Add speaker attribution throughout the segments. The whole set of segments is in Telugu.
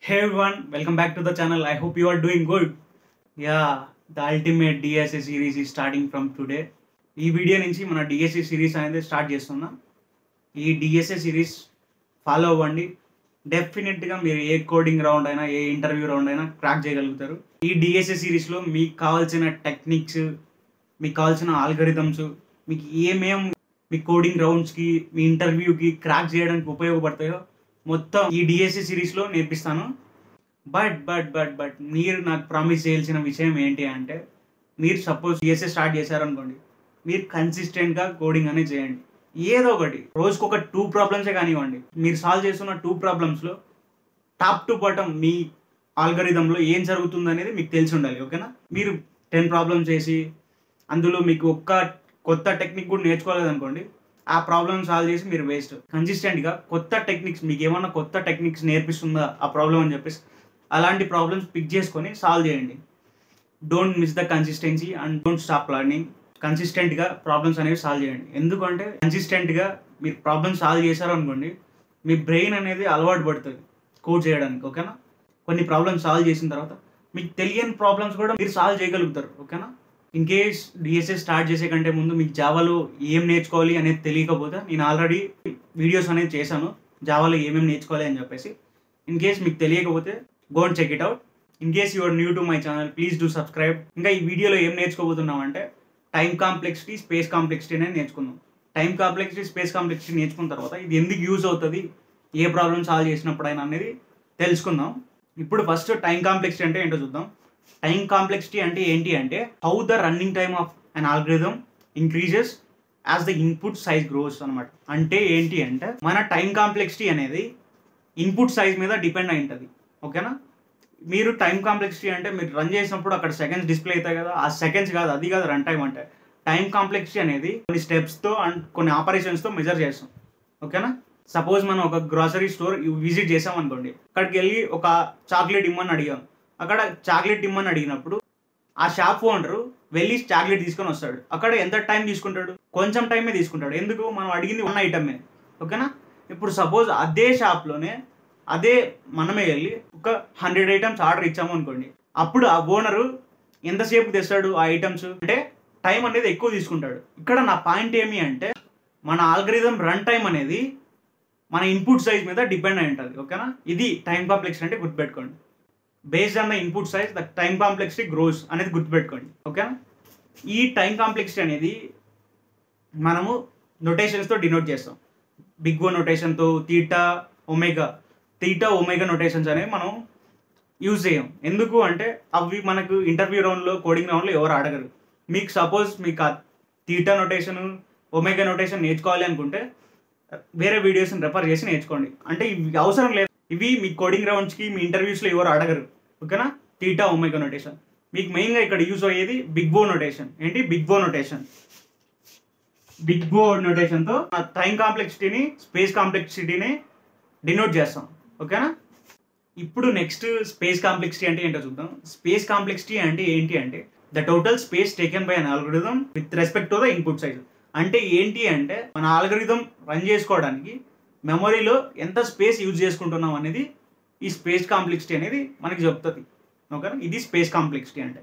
Speaker 1: Hey everyone, welcome back to the channel. I hope you are doing good. Yeah, the ultimate DSA series is starting from today. ఈ వీడియో నుంచి మన డిఎస్ఏ సిరీస్ అనేది స్టార్ట్ చేస్తున్నాం. ఈ డిఎస్ఏ సిరీస్ ఫాలో అవ్వండి. డెఫినెట్గా మీరు ఏ కోడింగ్ రౌండ్ అయినా ఏ ఇంటర్వ్యూ రౌండ్ అయినా క్రాక్ చేయగలుగుతారు. ఈ డిఎస్ఏ సిరీస్లో మీకు కావాల్సిన టెక్నిక్స్, మీకు కావాల్సిన ఆల్గరిథమ్స్, మీకు మీ కోడింగ్ రౌండ్స్కి, మీ ఇంటర్వ్యూకి క్రాక్ చేయడానికి ఉపయోగపడతాయో మొత్తం ఈ డిఎస్సి సిరీస్లో నేర్పిస్తాను. బట్ మీరు నాకు ప్రామిస్ చేయాల్సిన విషయం ఏంటి అంటే, మీరు సపోజ్ డిఎస్సి స్టార్ట్ చేశారనుకోండి, మీరు కన్సిస్టెంట్గా కోడింగ్ అనేది చేయండి. ఏదో ఒకటి రోజుకు ఒక 2 ప్రాబ్లమ్సే కానివ్వండి, మీరు సాల్వ్ చేస్తున్న 2 ప్రాబ్లమ్స్లో టాప్ టు బాటమ్ మీ ఆల్గరిథంలో ఏం జరుగుతుంది అనేది మీకు తెలిసి ఉండాలి. ఓకేనా? మీరు 10 ప్రాబ్లమ్స్ చేసి అందులో మీకు ఒక్క కొత్త టెక్నిక్ కూడా నేర్చుకోలేదనుకోండి, ఆ ప్రాబ్లమ్ సాల్వ్ చేసి మీరు వేస్ట్. కన్సిస్టెంట్గా కొత్త టెక్నిక్స్, మీకు ఏమన్నా కొత్త టెక్నిక్స్ నేర్పిస్తుందా ఆ ప్రాబ్లం అని చెప్పేసి అలాంటి ప్రాబ్లమ్స్ పిక్ చేసుకొని సాల్వ్ చేయండి. Don't miss the consistency and don't stop learning. కన్సిస్టెంట్గా ప్రాబ్లమ్స్ అనేవి సాల్వ్ చేయండి. ఎందుకంటే కన్సిస్టెంట్గా మీరు ప్రాబ్లమ్స్ సాల్వ్ చేశారు అనుకోండి, మీ బ్రెయిన్ అనేది అలవాటు పడుతుంది కోడ్ చేయడానికి. ఓకేనా? కొన్ని ప్రాబ్లమ్స్ సాల్వ్ చేసిన తర్వాత మీకు తెలియని ప్రాబ్లమ్స్ కూడా మీరు సాల్వ్ చేయగలుగుతారు. ఓకేనా? ఇన్ కేస్ డిఎస్ఏ స్టార్ట్ చేసే కంటే ముందు మీకు జావాలో ఏం నేర్చుకోవాలి అనేది తెలియకపోతే, నేను ఆల్రెడీ వీడియోస్ అనేది చేశాను జావాలో ఏమేమి నేర్చుకోవాలి అని చెప్పేసి. ఇన్ కేస్ మీకు తెలియకపోతే go and check it out. In case you are new to my channel, please do subscribe. ఇంకా ఈ వీడియోలో ఏం నేర్చుకోబోతున్నాం అంటే, టైం కాంప్లెక్సిటీ, స్పేస్ కాంప్లెక్సిటీ అనేది నేర్చుకుందాం. టైం కాంప్లెక్సిటీ, స్పేస్ కాంప్లెక్సిటీ నేర్చుకున్న తర్వాత ఇది ఎందుకు యూజ్ అవుతుంది, ఏ ప్రాబ్లమ్ సాల్వ్ చేసినప్పుడైనా అనేది తెలుసుకుందాం. ఇప్పుడు ఫస్ట్ టైం కాంప్లెక్సిటీ అంటే ఏంటో చూద్దాం. టైం కాంప్లెక్సిటీ అంటే ఏంటి అంటే, how the running time of an algorithm increases as the input size gross అనమాట. అంటే ఏంటి అంటే, మన టైం కాంప్లెక్సిటీ అనేది ఇన్పుట్ సైజ్ మీద డిపెండ్ అయి ఉంటుంది. ఓకేనా? మీరు టైం కాంప్లెక్సిటీ అంటే మీరు రన్ చేసినప్పుడు అక్కడ సెకండ్స్ డిస్ప్లే అవుతాయి కదా, ఆ సెకండ్స్ కాదు, అది కాదు రన్ టైం అంటే. టైం కాంప్లెక్సిటీ అనేది కొన్ని స్టెప్స్తో అండ్ కొన్ని ఆపరేషన్స్తో మెజర్ చేస్తాం. ఓకేనా? సపోజ్ మనం ఒక గ్రాసరీ స్టోర్ విజిట్ చేసాం అనుకోండి, అక్కడికి వెళ్ళి ఒక చాక్లెట్ ఇమ్మని అడిగాం. అక్కడ చాక్లెట్ ఇమ్మని అడిగినప్పుడు ఆ షాప్ ఓనరు వెళ్ళి చాక్లెట్ తీసుకొని వస్తాడు. అక్కడ ఎంత టైం తీసుకుంటాడు? కొంచెం టైమే తీసుకుంటాడు. ఎందుకు? మనం అడిగింది 1 ఐటమే. ఓకేనా? ఇప్పుడు సపోజ్ అదే షాప్లోనే మనమే వెళ్ళి ఒక 100 ఐటమ్స్ ఆర్డర్ ఇచ్చాము అనుకోండి, అప్పుడు ఆ ఓనరు ఎంతసేపు తెస్తాడు ఆ ఐటమ్స్ అంటే టైం అనేది ఎక్కువ తీసుకుంటాడు. ఇక్కడ నా పాయింట్ ఏమి అంటే, మన ఆల్గరిథం రన్ టైం అనేది మన ఇన్పుట్ సైజ్ మీద డిపెండ్ అయి ఉంటుంది. ఓకేనా? ఇది టైం కాంప్లెక్సిటీ అంటే గుర్తుపెట్టుకోండి. Based on the input size the time complexity gross అనేది గుర్తుపెట్టుకోండి. ఓకేనా? ఈ టైం కాంప్లెక్సిటీ అనేది మనము నొటేషన్స్తో డినోట్ చేస్తాం. బిగ్ ఓ నొటేషన్తో, తీటా ఒమేగా నొటేషన్స్ అనేవి మనం యూజ్ చేయం. ఎందుకు అంటే అవి మనకు ఇంటర్వ్యూ రౌండ్లో, కోడింగ్ రౌండ్లో ఎవరు అడగరు. మీకు సపోజ్ మీకు ఆ తీటా నొటేషన్, ఒమేగా నొటేషన్ నేర్చుకోవాలి అనుకుంటే వేరే వీడియోస్ని రెఫర్ చేసి నేర్చుకోండి. అంటే ఇవి అవసరం లేదు, ఇవి మీ కోడింగ్ రౌండ్స్కి, మీ ఇంటర్వ్యూస్లో ఎవరు అడగరు. ఓకేనా? Theta omega notation. మీకు మెయిన్గా ఇక్కడ యూజ్ అయ్యేది బిగ్ ఓ నొటేషన్. ఏంటి బిగ్ ఓ నొటేషన్? బిగ్ ఓ నొటేషన్తో టైం కాంప్లెక్సిటీని, స్పేస్ కాంప్లెక్సిటీని డినోట్ చేస్తాం. ఓకేనా? ఇప్పుడు నెక్స్ట్ స్పేస్ కాంప్లెక్సిటీ అంటే ఏంటో చూద్దాం. స్పేస్ కాంప్లెక్సిటీ అంటే ఏంటి అంటే, the total space taken by an algorithm with respect to the input size. అంటే ఏంటి అంటే, మన ఆల్గరిథం రన్ చేసుకోవడానికి మెమొరీలో ఎంత స్పేస్ యూజ్ చేసుకుంటున్నాం అనేది ఈ స్పేస్ కాంప్లెక్సిటీ అనేది మనకి చెప్తుంది. ఓకేనా? ఇది స్పేస్ కాంప్లెక్సిటీ అంటే.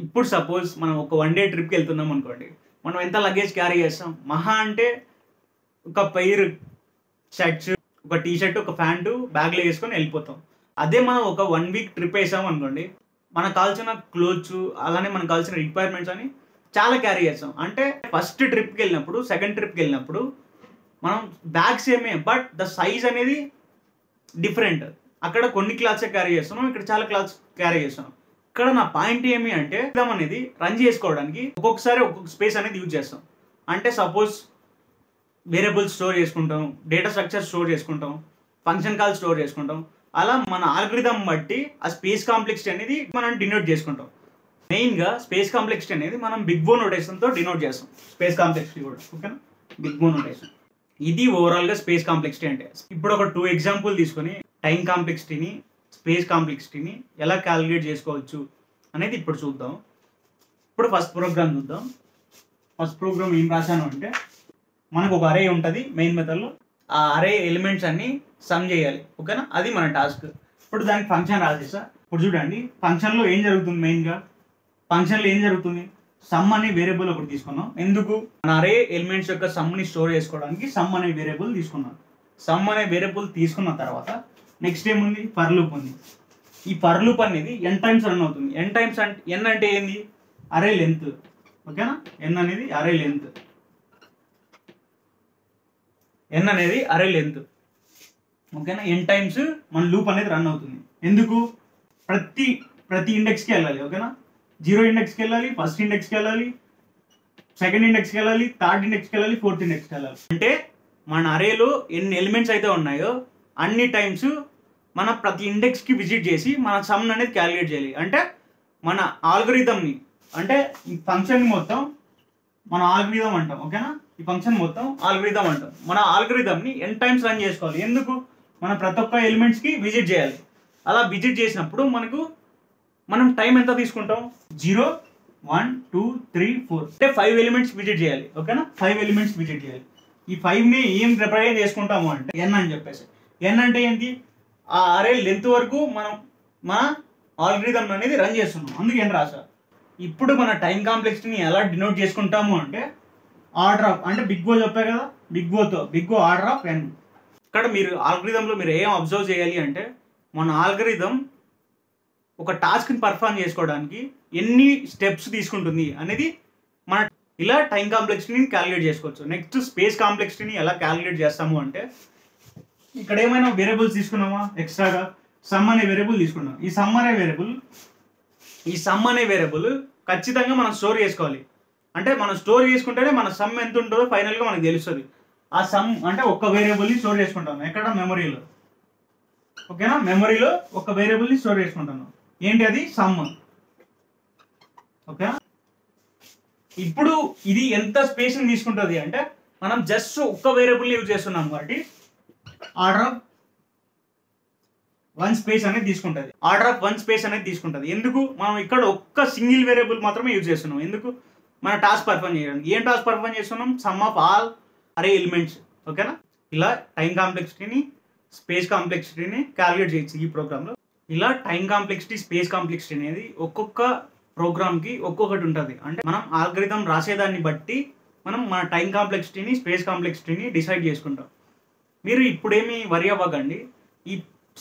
Speaker 1: ఇప్పుడు సపోజ్ మనం ఒక 1 డే ట్రిప్కి వెళ్తున్నాం అనుకోండి, మనం ఎంత లగేజ్ క్యారీ చేస్తాం? మహా అంటే ఒక పెయిర్ షర్ట్స్, ఒక టీ షర్ట్, ఒక ప్యాంటు బ్యాగ్లో వేసుకొని వెళ్ళిపోతాం. అదే మనం ఒక 1 వీక్ ట్రిప్ వేసాం అనుకోండి, మనకు కావాల్సిన క్లోత్స్, అలానే మనకు కావాల్సిన రిక్వైర్మెంట్స్ అని చాలా క్యారీ చేస్తాం. అంటే ఫస్ట్ ట్రిప్కి వెళ్ళినప్పుడు, సెకండ్ ట్రిప్కి వెళ్ళినప్పుడు మనం బ్యాగ్స్ ఏమే, బట్ ద సైజ్ అనేది డిఫరెంట్. అక్కడ కొన్ని క్లాత్సే క్యారీ చేస్తున్నాం, ఇక్కడ చాలా క్లాత్స్ క్యారీ చేస్తున్నాం. ఇక్కడ నా పాయింట్ ఏమి అంటే, అనేది రన్ చేసుకోవడానికి ఒక్కొక్కసారి ఒక్కొక్క స్పేస్ అనేది యూజ్ చేస్తాం. అంటే సపోజ్ వేరియబుల్స్ స్టోర్ చేసుకుంటాం, డేటా స్ట్రక్చర్ స్టోర్ చేసుకుంటాం, ఫంక్షన్ కాల్ స్టోర్ చేసుకుంటాం. అలా మన ఆల్గరిథం బట్టి ఆ స్పేస్ కాంప్లెక్సిటీ అనేది మనం డినోట్ చేసుకుంటాం. మెయిన్గా స్పేస్ కాంప్లెక్సిటీ అనేది మనం బిగ్ ఓ నొటేషన్తో డినోట్ చేస్తాం. స్పేస్ కాంప్లెక్సిటీ కూడా. ఓకేనా? బిగ్ ఓ నొటేషన్. ఇది ఓవరాల్గా స్పేస్ కాంప్లెక్సిటీ అంటే. ఇప్పుడు ఒక 2 ఎగ్జాంపుల్ తీసుకొని టైం కాంప్లెక్సిటీని, స్పేస్ కాంప్లెక్సిటీని ఎలా క్యాలిక్యులేట్ చేసుకోవచ్చు అనేది ఇప్పుడు చూద్దాం. ఇప్పుడు ఫస్ట్ ప్రోగ్రామ్ చూద్దాం. ఫస్ట్ ప్రోగ్రామ్ ఏం రాశాను అంటే, మనకు ఒక అరే ఉంటుంది మెయిన్ మెథడ్లో. ఆ అరే ఎలిమెంట్స్ అన్ని సమ్ చేయాలి. ఓకేనా? అది మన టాస్క్. ఇప్పుడు దానికి ఫంక్షన్ రాసేసా. ఇప్పుడు చూడండి ఫంక్షన్లో ఏం జరుగుతుంది, మెయిన్గా ఫంక్షన్లో ఏం జరుగుతుంది, సమ్ అనే వేరియబుల్ ఒకటి తీసుకున్నాం. ఎందుకు, మన అరే ఎలిమెంట్స్ యొక్క సమ్ని స్టోర్ చేసుకోవడానికి సమ్ అనే వేరియబుల్ తీసుకున్నాం. సమ్ అనే వేరియబుల్ తీసుకున్న తర్వాత నెక్స్ట్ ఏముంది, ఫర్ లూప్ ఉంది. ఈ ఫర్ లూప్ అనేది ఎన్ టైమ్స్ రన్ అవుతుంది. ఎన్ టైమ్స్ అంటే ఎన్ అంటే ఏంది, అరే లెంత్. ఓకేనా, ఎన్ అనేది అరే లెంత్, ఎన్ అనేది అరే లెంత్. ఓకేనా, ఎన్ టైమ్స్ మన లూప్ అనేది రన్ అవుతుంది. ఎందుకు, ప్రతి ఇండెక్స్కి వెళ్ళాలి. ఓకేనా, 0 ఇండెక్స్కి వెళ్ళాలి, ఫస్ట్ ఇండెక్స్కి వెళ్ళాలి, సెకండ్ ఇండెక్స్కి వెళ్ళాలి, థర్డ్ ఇండెక్స్కి వెళ్ళాలి, ఫోర్త్ ఇండెక్స్కి వెళ్ళాలి. అంటే మన అరేలో ఎన్ని ఎలిమెంట్స్ అయితే ఉన్నాయో అన్ని టైమ్స్ మన ప్రతి ఇండెక్స్కి విజిట్ చేసి మన సమ్ అనేది క్యాలిక్యులేట్ చేయాలి. అంటే మన ఆల్గరిథంని, అంటే ఈ ఫంక్షన్ మొత్తం మన ఆల్గరిథం అంటాం. ఓకేనా, ఈ ఫంక్షన్ మొత్తం ఆల్గరిథం అంటాం. మన ఆల్గరిథంని ఎన్ టైమ్స్ రన్ చేసుకోవాలి. ఎందుకు, మనం ప్రతి ఒక్క ఎలిమెంట్స్కి విజిట్ చేయాలి. అలా విజిట్ చేసినప్పుడు మనం టైం ఎంత తీసుకుంటాం, 0 1 2 3 4 అంటే 5 ఎలిమెంట్స్ విజిట్ చేయాలి. ఓకేనా, 5 ఎలిమెంట్స్ విజిట్ చేయాలి. ఈ 5ని ఏం రిప్రజెంట్ చేసుకుంటాము అంటే ఎన్ అని చెప్పేసి. ఎన్ అంటే ఏంటి, ఆ అరే లెంత్ వరకు మనం మన ఆల్గరిథం అనేది రన్ చేస్తున్నాం, అందుకే ఎన్ రాసా. ఇప్పుడు మన టైం కాంప్లెక్సిటీని ఎలా డినోట్ చేసుకుంటాము అంటే ఆర్డర్ ఆఫ్, అంటే బిగ్ ఓ చెప్పా కదా, బిగ్ ఓ ఆర్డర్ ఆఫ్ ఎన్. ఇక్కడ మీరు ఆల్గరిథంలో మీరు ఏం అబ్జర్వ్ చేయాలి అంటే మన ఆల్గరిథం ఒక టాస్క్ని పర్ఫామ్ చేసుకోవడానికి ఎన్ని స్టెప్స్ తీసుకుంటుంది అనేది మన ఇలా టైం కాంప్లెక్సిటీని క్యాలిక్యులేట్ చేసుకోవచ్చు. నెక్స్ట్ స్పేస్ కాంప్లెక్సిటీని ఎలా క్యాలిక్యులేట్ చేస్తాము అంటే ఇక్కడ ఏమైనా వేరియబుల్స్ తీసుకున్నామా, ఎక్స్ట్రాగా సమ్ అనే వేరియబుల్ తీసుకున్నాం. ఈ సమ్ అనే వేరియబుల్ ఖచ్చితంగా మనం స్టోర్ చేసుకోవాలి. అంటే మనం స్టోర్ చేసుకుంటేనే మన సమ్ ఎంత ఉంటుందో ఫైనల్గా మనకు తెలుస్తుంది. ఆ సమ్ అంటే ఒక్క వేరియబుల్ని స్టోర్ చేసుకుంటాను ఎక్కడ, మెమరీలో. ఓకేనా, మెమరీలో ఒక వేరియబుల్ని స్టోర్ చేసుకుంటాను. ఏంటి అది, సమ్. ఓకే, ఇప్పుడు ఇది ఎంత స్పేస్ని తీసుకుంటుంది అంటే మనం జస్ట్ ఒక్క వేరియబుల్ని యూజ్ చేస్తున్నాం కాబట్టి ఆర్డర్ ఆఫ్ 1 స్పేస్ అనేది తీసుకుంటుంది. ఎందుకు, మనం ఇక్కడ ఒక్క సింగిల్ వేరియబుల్ మాత్రమే యూజ్ చేస్తున్నాం. ఎందుకు, మన టాస్క్ పర్ఫామ్ చేయడానికి. ఏం టాస్క్ పర్ఫామ్ చేస్తున్నాం, సమ్ ఆఫ్ ఆల్ అరే ఎలిమెంట్స్. ఓకేనా, ఇలా టైం కాంప్లెక్సిటీని స్పేస్ కాంప్లెక్సిటీని క్యాలిక్యులేట్ చేయొచ్చు ఈ ప్రోగ్రామ్లో. ఇలా టైం కాంప్లెక్సిటీ, స్పేస్ కాంప్లెక్సిటీ అనేది ఒక్కొక్క ప్రోగ్రామ్కి ఒక్కొక్కటి ఉంటుంది. అంటే మనం ఆల్గరిథం రాసేదాన్ని బట్టి మనం మన టైం కాంప్లెక్సిటీని, స్పేస్ కాంప్లెక్సిటీని డిసైడ్ చేసుకుంటాం. మీరు ఇప్పుడేమి వరి అవ్వకండి. ఈ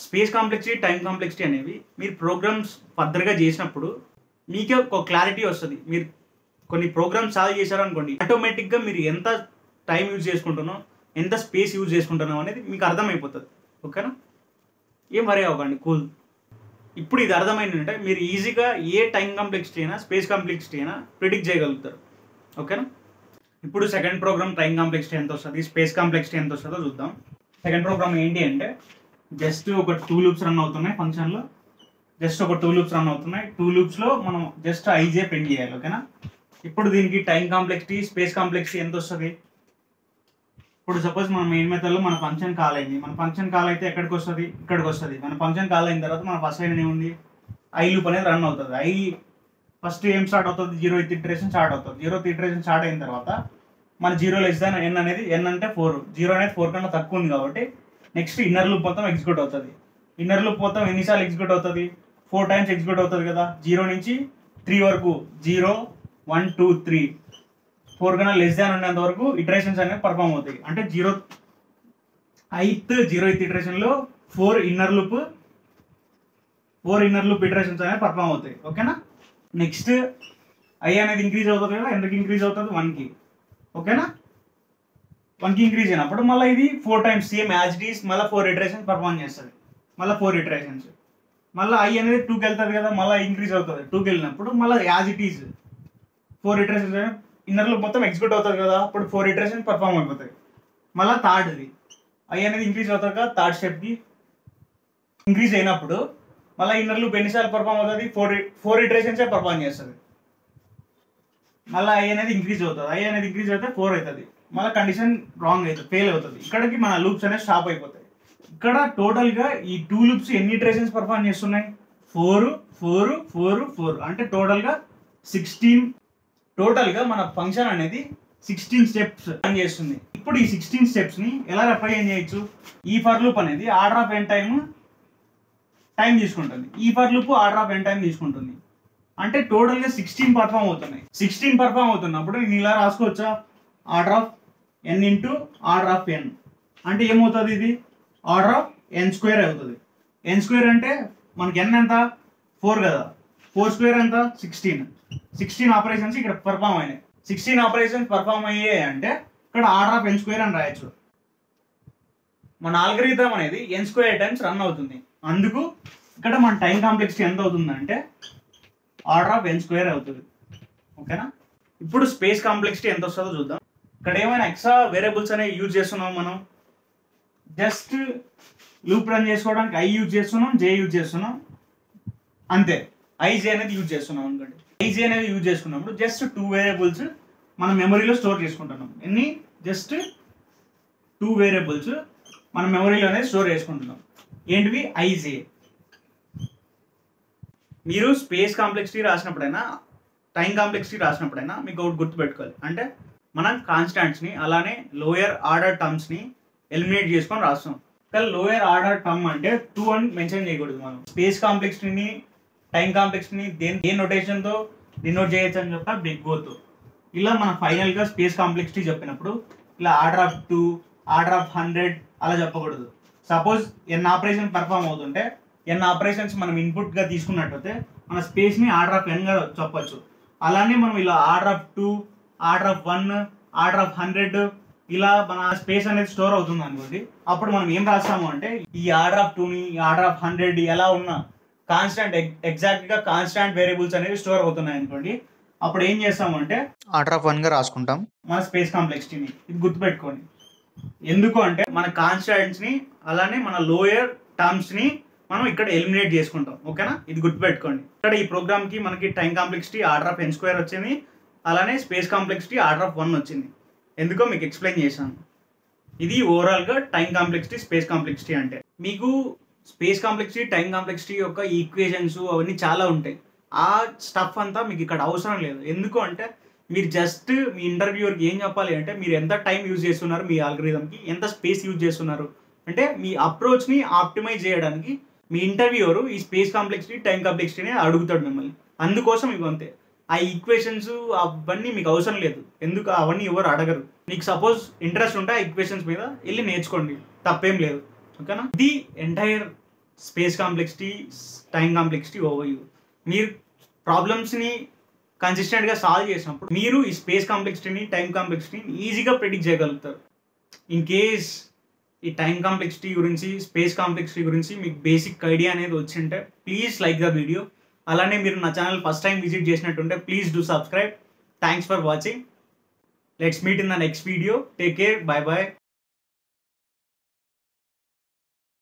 Speaker 1: స్పేస్ కాంప్లెక్సిటీ, టైం కాంప్లెక్సిటీ అనేవి మీరు ప్రోగ్రామ్స్ ఫర్దర్గా చేసినప్పుడు మీకే ఒక క్లారిటీ వస్తుంది. మీరు కొన్ని ప్రోగ్రామ్స్ సాల్వ్ చేశారనుకోండి, ఆటోమేటిక్గా మీరు ఎంత టైం యూజ్ చేసుకుంటున్నాం, ఎంత స్పేస్ యూజ్ చేసుకుంటున్నాం అనేది మీకు అర్థమైపోతుంది. ఓకేనా, ఏం వరి అవ్వకండి, కూల్. ఇప్పుడు ఇది అర్థమైందంటే మీరు ఈజీగా ఏ టైం కాంప్లెక్సిటీ అయినా, స్పేస్ కాంప్లెక్సిటీ అయినా ప్రిడిక్ట్ చేయగలుగుతారు. ఓకేనా, ఇప్పుడు సెకండ్ ప్రోగ్రామ్ టైం కాంప్లెక్సిటీ ఎంత వస్తుంది, స్పేస్ కాంప్లెక్సిటీ ఎంత వస్తుందో చూద్దాం. సెకండ్ ప్రోగ్రామ్ ఏంటి అంటే జస్ట్ ఒక 2 లూప్స్ రన్ అవుతున్నాయి ఫంక్షన్లో. జస్ట్ ఒక 2 లూప్స్ రన్ అవుతున్నాయి. 2 లూప్స్లో మనం జస్ట్ ఐజే ప్రింట్ చేయాలి. ఓకేనా, ఇప్పుడు దీనికి టైం కాంప్లెక్సిటీ, స్పేస్ కాంప్లెక్సిటీ ఎంత వస్తుంది. ఇప్పుడు సపోజ్ మన మెయిన్ మెథడ్లో మన ఫంక్షన్ కాల్ అయింది. మన ఫంక్షన్ కాల్ అయితే ఎక్కడికి వస్తుంది, ఇక్కడికి వస్తుంది. మన ఫంక్షన్ కాల్ అయిన తర్వాత మన ఫస్ట్ లైన్ ఏముంది, ఐ లూప్ అనేది రన్ అవుతుంది. ఐ ఫస్ట్ ఏం స్టార్ట్ అవుతుంది, 0th ఇటరేషన్ స్టార్ట్ అవుతుంది. 0th ఇటరేషన్ స్టార్ట్ అయిన తర్వాత మన 0 లెస్ దాన్ ఎన్ అనేది, ఎన్ అంటే 4, 0 అనేది 4 కన్నా తక్కువ ఉంది కాబట్టి నెక్స్ట్ ఇన్నర్ లూప్ మొత్తం ఎగ్జిక్యూట్ అవుతుంది. ఇన్నర్ లూప్ మొత్తం ఎన్నిసార్లు ఎగ్జిక్యూట్ అవుతుంది, 4 టైమ్స్ ఎగ్జిక్యూట్ అవుతుంది కదా. 0 నుంచి 3 వరకు, 0 1 2 3 4 కన్నా లెస్ దాన్ ఉన్నంత వరకు ఇటరేషన్స్ అనేవి పర్ఫామ్ అవుతాయి. అంటే 0th ఇటరేషన్లో 4 ఇన్నర్ లూప్ ఇటరేషన్స్ అనేవి పర్ఫామ్ అవుతాయి. ఓకేనా, నెక్స్ట్ ఐ అనేది ఇంక్రీజ్ అవుతుంది కదా. ఎందుకు ఇంక్రీజ్ అవుతుంది, 1కి. ఓకేనా, 1కి ఇంక్రీజ్ అయినప్పుడు మళ్ళీ ఇది 4 times same as it is మళ్ళీ 4 ఇటరేషన్స్ పర్ఫామ్ చేస్తుంది. మళ్ళీ 4 ఇటరేషన్స్. మళ్ళీ ఐ అనేది 2కి వెళ్తుంది కదా, మళ్ళీ ఇంక్రీజ్ అవుతుంది. 2కి వెళ్ళినప్పుడు మళ్ళీ as it is 4 iterations inner loop మొత్తం ఎగ్జిక్యూట్ అవుతుంది కదా. అప్పుడు 4 ఇటరేషన్స్ పర్ఫామ్ అయిపోతాయి. మళ్ళీ థర్డ్ది ఐ అనేది ఇంక్రీజ్ అవుతుంది కదా. థర్డ్ స్టెప్కి ఇంక్రీజ్ అయినప్పుడు మళ్ళీ ఇన్నర్ లూప్ ఎన్నిసార్లు పర్ఫామ్ అవుతుంది, 4 ఇటరేషన్సే పర్ఫామ్ చేస్తుంది. మళ్ళీ ఐ అనేది ఇంక్రీజ్ అవుతుంది. ఐ అనేది ఇంక్రీజ్ అయితే 4 అవుతుంది. మళ్ళీ కండిషన్ రాంగ్ అవుతుంది, ఫెయిల్ అవుతుంది. ఇక్కడికి మన లూప్స్ అనేవి స్టాప్ అయిపోతాయి. ఇక్కడ టోటల్గా ఈ 2 లూప్స్ ఎన్ని ఇటరేషన్స్ పర్ఫామ్ చేస్తున్నాయి, 4 4 4 4 అంటే టోటల్గా 16. టోటల్గా మన ఫంక్షన్ అనేది 16 స్టెప్స్ రన్ చేస్తుంది. ఇప్పుడు ఈ 16 స్టెప్స్ని ఎలా రిప్రజెంట్ చేయొచ్చు, ఈ ఫర్ లూప్ అనేది ఆర్డర్ ఆఫ్ ఎన్ టైం తీసుకుంటుంది. ఈ for loop order of n time తీసుకుంటుంది. అంటే టోటల్గా 16 పర్ఫామ్ అవుతున్నాయి. 16 పర్ఫామ్ అవుతున్నప్పుడు నేను ఇలా రాసుకోవచ్చా, order of n into order of n అంటే ఏమవుతుంది, ఇది ఆర్డర్ ఆఫ్ n స్క్వేర్ అవుతుంది. n స్క్వేర్ అంటే మనకి n ఎంత 4 కదా, 4 స్క్వేర్ ఎంత 16. 16 ఆపరేషన్స్ ఇక్కడ పర్ఫామ్ అయినాయి. 16 ఆపరేషన్స్ పర్ఫామ్ అయ్యాయి అంటే ఇక్కడ ఆర్డర్ ఆఫ్ n స్క్వేర్ అని రాయొచ్చు. మన ఆల్గరిథం అనేది n స్క్వేర్ టైమ్స్ రన్ అవుతుంది. అందుకు ఇక్కడ మన టైం కాంప్లెక్సిటీ ఎంత అవుతుంది అంటే ఆర్డర్ ఆఫ్ n స్క్వేర్ అవుతుంది. ఓకేనా. ఇప్పుడు స్పేస్ కాంప్లెక్సిటీ ఎంత వస్తుందో చూద్దాం. ఇక్కడ ఏమైనా ఎక్స్ట్రా వేరియబుల్స్ అనేవి యూజ్ చేస్తున్నాం మనం. జస్ట్ లూప్ రన్ చేసుకోవడానికి i యూజ్ చేస్తున్నాం, j యూజ్ చేస్తున్నాం, అంతే. ij అనేది యూజ్ చేస్తున్నాం అనుకోండి. ij అనేది యూజ్ చేసుకున్నప్పుడు జస్ట్ 2 వేరియబుల్స్ మన మెమరీలో స్టోర్ చేసుకుంటున్నాం. ఎన్ని, జస్ట్ 2 వేరియబుల్స్ మన మెమరీలో అనేది స్టోర్ చేసుకుంటున్నాం. ఏంటివి, ij. మీరు స్పేస్ కాంప్లెక్సిటీ రాసినప్పుడైనా టైం కాంప్లెక్సిటీ రాసినప్పుడైనా మీకు ఒకటి గుర్తుపెట్టుకోవాలి. అంటే మనం కాన్స్టాంట్స్ని అలానే లోయర్ ఆర్డర్ టర్మ్స్ని ఎలిమినేట్ చేసుకొని రాస్తాం. కానీ లోయర్ ఆర్డర్ టర్మ్ అంటే 2 అని మెన్షన్ చేయకూడదు. మనం స్పేస్ కాంప్లెక్సిటీని టైం కాంప్లెక్సిటీని ఏ నోటేషన్తో డినోట్ చేయొచ్చు అని చెప్తా, బిగ్ ఓతో. ఇలా మనం ఫైనల్గా స్పేస్ కాంప్లెక్సిటీ చెప్పినప్పుడు ఇలా ఆర్డర్ ఆఫ్ 2, ఆర్డర్ ఆఫ్ 100 అలా చెప్పకూడదు. సపోజ్ n ఆపరేషన్ పర్ఫామ్ అవుతుంటే n ఆపరేషన్స్ మనం ఇన్పుట్గా తీసుకున్నట్టయితే మన స్పేస్ని ఆర్డర్ ఆఫ్ n గా చెప్పచ్చు. అలానే మనం ఇలా order of 2, order of 1, order of 100 ఇలా మన స్పేస్ అనేది స్టోర్ అవుతుంది అనుకోండి. అప్పుడు మనం ఏం రాస్తాము అంటే ఈ ఆర్డర్ ఆఫ్ 2ని, ఈ ఆర్డర్ ఆఫ్ 100 ఎలా ఉన్నా కాన్స్టాంట్ ఎగ్జాక్ట్గా కాన్స్టాంట్ వేరియబుల్స్ అనేవి స్టోర్ అవుతున్నాయి అనుకోండి. అప్పుడు ఏం చేస్తాము అంటే
Speaker 2: ఆర్డర్ ఆఫ్ 1గా రాసుకుంటాం
Speaker 1: మన స్పేస్ కాంప్లెక్సిటీని. ఇది గుర్తుపెట్టుకోండి. ఎందుకు అంటే మన కాన్స్టాంట్స్ని అలానే మన లోయర్ టర్మ్స్ని మనం ఇక్కడ ఎలిమినేట్ చేసుకుంటాం. ఓకేనా, ఇది గుర్తుపెట్టుకోండి. ఇక్కడ ఈ ప్రోగ్రామ్కి మనకి time complexity order of n square వచ్చింది, అలానే స్పేస్ కాంప్లెక్సిటీ ఆర్డర్ ఆఫ్ 1 వచ్చింది. ఎందుకో మీకు ఎక్స్ప్లెయిన్ చేశాను. ఇది ఓవరాల్గా టైం కాంప్లెక్సిటీ, స్పేస్ కాంప్లెక్సిటీ అంటే. మీకు స్పేస్ కాంప్లెక్సిటీ, టైం కాంప్లెక్సిటీ యొక్క ఈక్వేషన్స్ అవన్నీ చాలా ఉంటాయి. ఆ స్టఫ్ అంతా మీకు ఇక్కడ అవసరం లేదు. ఎందుకు అంటే మీరు జస్ట్ మీ ఇంటర్వ్యూవర్కి ఏం చెప్పాలి అంటే మీరు ఎంత టైం యూజ్ చేస్తున్నారు, మీ ఆల్గరిథంకి ఎంత స్పేస్ యూజ్ చేస్తున్నారు అంటే మీ అప్రోచ్ని ఆప్టిమైజ్ చేయడానికి మీ ఇంటర్వ్యూవర్ ఈ స్పేస్ కాంప్లెక్సిటీ, టైం కాంప్లెక్సిటీని అడుగుతాడు మిమ్మల్ని. అందుకోసం ఇవి అంతే. ఆ ఈక్వేషన్స్ అవన్నీ మీకు అవసరం లేదు. ఎందుకు, అవన్నీ ఎవరు అడగరు. మీకు సపోజ్ ఇంట్రెస్ట్ ఉంటే ఆ ఈక్వేషన్స్ మీద వెళ్ళి నేర్చుకోండి, తప్పేం లేదు. ఓకేనా. ఇది entire space complexity, time complexity overview. మీరు ప్రాబ్లమ్స్ని కన్సిస్టెంట్గా సాల్వ్ చేసినప్పుడు మీరు ఈ స్పేస్ కాంప్లెక్సిటీని, టైం కాంప్లెక్సిటీని ఈజీగా ప్రెడిక్ట్ చేయగలుగుతారు. ఇన్ కేస్ ఈ టైం కాంప్లెక్సిటీ గురించి, స్పేస్ కాంప్లెక్సిటీ గురించి మీకు బేసిక్ ఐడియా అనేది వచ్చింటే ప్లీజ్ లైక్ ద వీడియో. అలానే మీరు నా ఛానల్ ఫస్ట్ టైం విజిట్ చేసినట్టుంటే please do subscribe. Thanks for watching. Let's meet in the next video. Take care. Bye bye.